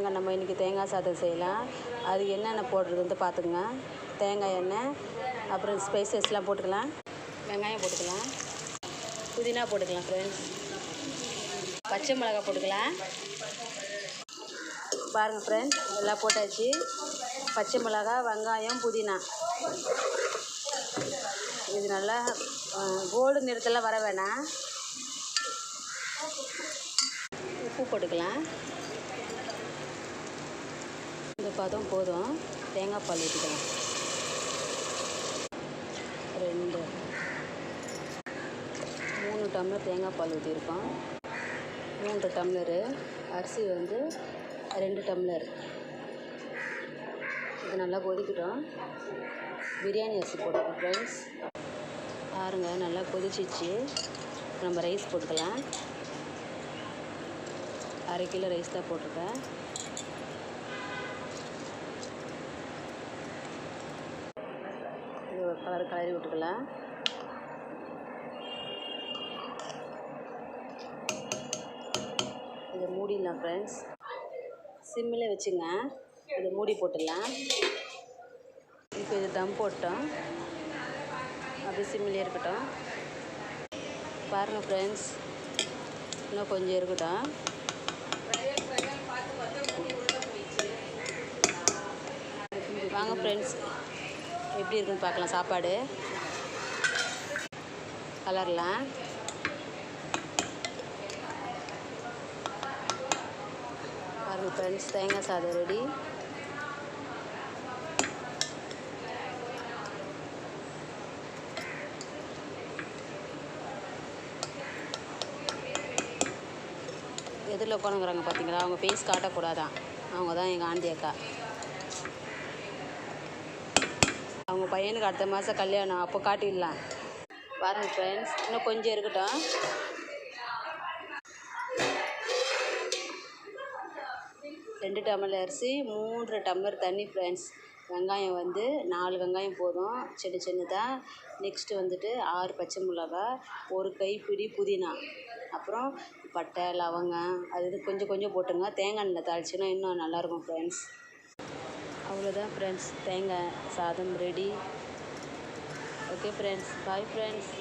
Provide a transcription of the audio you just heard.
வாங்க நம்ம இன்றைக்கி தேங்காய் சாதம் செய்யலாம். அதுக்கு என்னென்ன போடுறதுன்னு பார்த்துக்குங்க. தேங்காய் எண்ணெய், அப்புறம் ஸ்பைசஸ்லாம் போட்டுக்கலாம். வெங்காயம் போட்டுக்கலாம், புதினா போட்டுக்கலாம் ஃப்ரெண்ட்ஸ், பச்சை மிளகாய் போட்டுக்கலாம். பாருங்கள் ஃப்ரெண்ட்ஸ், எல்லாம் போட்டாச்சு. பச்சை மிளகாய், வெங்காயம், புதினா. இது நல்லா கோல்டு நிறத்தில் வர வேணாம். உப்பு போட்டுக்கலாம். இந்த பதம் போதும். தேங்காய் பால் ஊற்றிக்கலாம். 3 டம்ளர் தேங்காய் பால் ஊற்றிருக்கோம். 3 டம்ளரு அரிசி 2 டம்ளர். இது நல்லா கொதிக்கிட்டோம். பிரியாணி அரிசி போட்டுருக்கோம் ஃப்ரெண்ட்ஸ். பாருங்கள், நல்லா கொதிச்சிச்சு. நம்ம ரைஸ் போட்டுக்கலாம். 1/2 கிலோ ரைஸ் தான் போட்டிருக்கேன். இது ஒரு கலரி விட்டுக்கலாம். இதை மூடிடலாம் ஃப்ரெண்ட்ஸ். சிம்மில் வச்சுங்க. இதை மூடி போட்டுடலாம். இப்போ இது தம் போட்டோம். அப்படியே சிம்மிலே இருக்கட்டும். பாருங்கள் ஃப்ரெண்ட்ஸ், இன்னும் கொஞ்சம் இருக்கட்டும். வாங்க ஃப்ரெண்ட்ஸ், எப்படி இருக்குன்னு பார்க்கலாம். சாப்பாடு கலர்லாம் பாருங்கள் ஃப்ரெண்ட்ஸ். தேங்காய் சாதம் ரெடி. எதில் உட்காந்துங்கிறாங்க பார்த்தீங்களா? அவங்க ஃபேஸ் காட்டக்கூடாதான். அவங்க தான் எங்கள் ஆண்டி அக்கா. அவங்க பையனுக்கு அடுத்த மாதம் கல்யாணம், அப்போ காட்டிடலாம். பாருங்கள் ஃப்ரெண்ட்ஸ், இன்னும் கொஞ்சம் இருக்கட்டும். ரெண்டு டம்ளர் அரிசி, 3 டம்ளர் தண்ணி ஃப்ரெண்ட்ஸ். வெங்காயம் 4 வெங்காயம் போதும், சின்ன சின்னதாக. நெக்ஸ்ட்டு 6 பச்சை மிளகா, 1 கைப்பிடி புதினா, அப்புறம் பட்டை, லவங்கம், அது கொஞ்சம் கொஞ்சம் போட்டுங்க. தேங்காய் எண்ணெய் தாளிச்சின்னா இன்னும் நல்லாயிருக்கும் ஃப்ரெண்ட்ஸ். அவ்வளோதான் ஃப்ரெண்ட்ஸ், தேங்காய் சாதம் ready. Okay friends, bye friends.